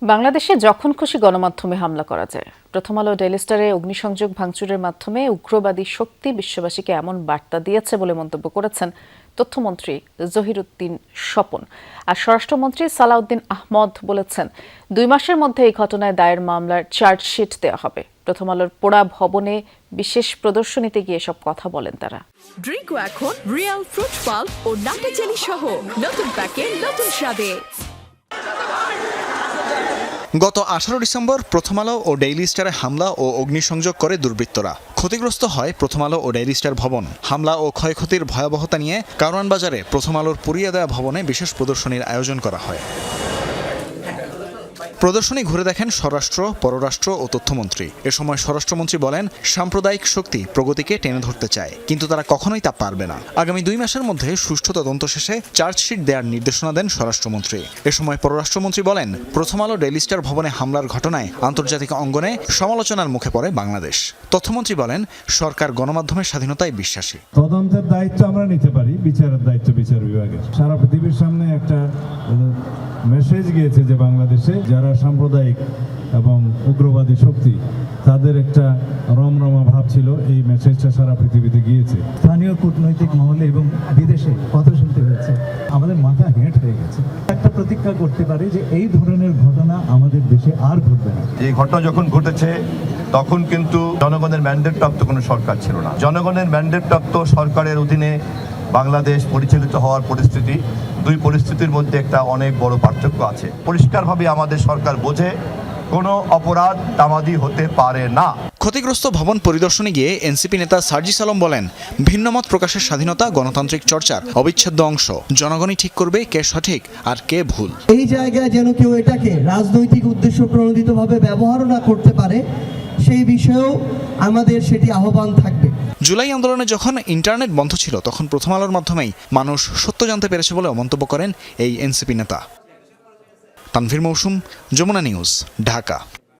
বাংলাদেশে যখন খুশি গণমাধ্যমে হামলা করা যায়। প্রথম আলো ডেইলি স্টারে অগ্নিসংযোগ ভাঙচুরের মাধ্যমে উগ্রবাদী শক্তি বিশ্ববাসীকে এমন বার্তা দিয়েছে বলে মন্তব্য করেছেন তথ্যমন্ত্রী জহিরুদ্দিন স্বপন। আর স্বরাষ্ট্রমন্ত্রী সালাউদ্দিন আহমদ বলেছেন 2 মাসের মধ্যে এই ঘটনায় দায়ের মামলার চার্জশিট দেওয়া হবে। প্রথম আলোর পোড়া ভবনে বিশেষ প্রদর্শনীতে গিয়ে সব কথা বলেন তারা। ড্রিঙ্কও এখন রিয়েল ফ্রুট পাল্প ও নাটে চেলি সহ নতুন প্যাকে নতুন স্বাদে। গত 18 ডিসেম্বর প্রথম আলো ও ডেইলি স্টারে হামলা ও অগ্নিসংযোগ করে দুর্বৃত্তরা। ক্ষতিগ্রস্ত হয় প্রথম আলো ও ডেইলি স্টার ভবন। হামলা ও ক্ষয়ক্ষতির ভয়াবহতা নিয়ে কারওয়ান বাজারে প্রথম আলোর পুড়িয়ে দেওয়া ভবনে বিশেষ প্রদর্শনীর আয়োজন করা হয়। প্রদর্শনী ঘুরে দেখেন স্বরাষ্ট্র, পররাষ্ট্র ও তথ্যমন্ত্রী। এ সময় স্বরাষ্ট্রমন্ত্রী বলেন, সাম্প্রদায়িক শক্তি প্রগতিকে টেনে ধরতে চায়, কিন্তু তারা কখনোই তা পারবে না। আগামী 2 মাসের মধ্যে সুষ্ঠু তদন্ত শেষে চার্জশিট দেওয়ার নির্দেশনা দেন স্বরাষ্ট্রমন্ত্রী। এ সময় পররাষ্ট্রমন্ত্রী বলেন, প্রথম আলো ডেইলি স্টার ভবনে হামলার ঘটনায় আন্তর্জাতিক অঙ্গনে সমালোচনার মুখে পড়ে বাংলাদেশ। তথ্যমন্ত্রী বলেন, সরকার গণমাধ্যমের স্বাধীনতায় বিশ্বাসী। তদন্তের দায়িত্ব আমরা নিতে পারি, বিচারের দায়িত্ব বিচার বিভাগের। সারা পৃথিবীর সামনে একটা মেসেজ গিয়েছে যে বাংলাদেশে যারা সাম্প্রদায়িক এবং উগ্রবাদী শক্তি তাদের একটা রমরমা ভাব ছিল, এই মেসেজটা সারা পৃথিবীতে গিয়েছে। স্থানীয় কূটনৈতিক মহলে এবং বিদেশে কথা শুনতে হয়েছে, আমাদের মাথা হেঁট হয়ে গেছে। একটা প্রতিজ্ঞা করতে পারে যে এই ধরনের ঘটনা আমাদের দেশে আর ঘটবে না। এই ঘটনা যখন ঘটেছে তখন কিন্তু জনগণের ম্যান্ডেট প্রাপ্ত কোনো সরকার ছিল না। জনগণের ম্যান্ডেট প্রাপ্ত সরকারের অধীনে বাংলাদেশ পরিচালিত হওয়ার পরিস্থিতি, দুই পরিস্থিতির মধ্যে একটা অনেক বড় পার্থক্য আছে। পরিষ্কারভাবে আমাদের সরকার বোঝে কোনো অপরাধ তামাদি হতে পারে না। ক্ষতিগ্রস্ত ভবন পরিদর্শনে গিয়ে এনসিপি নেতা সার্জিস আলম বলেন, ভিন্নমত প্রকাশের স্বাধীনতা গণতান্ত্রিক চর্চার অবিচ্ছেদ্য অংশ। জনগণই ঠিক করবে কে সঠিক আর কে ভুল। এই জায়গায় যেন কেউ এটাকে রাজনৈতিক উদ্দেশ্য প্রণোদিতভাবে ব্যবহার না করতে পারে, সেই বিষয়েও আমাদের সেটি আহ্বান থাকবে। জুলাই আন্দোলনে যখন ইন্টারনেট বন্ধ ছিল, তখন প্রথম আলোর মাধ্যমেই মানুষ সত্য জানতে পেরেছে বলে মন্তব্য করেন এই এনসিপি নেতা। তানভীর মৌসুম, যমুনা নিউজ, ঢাকা।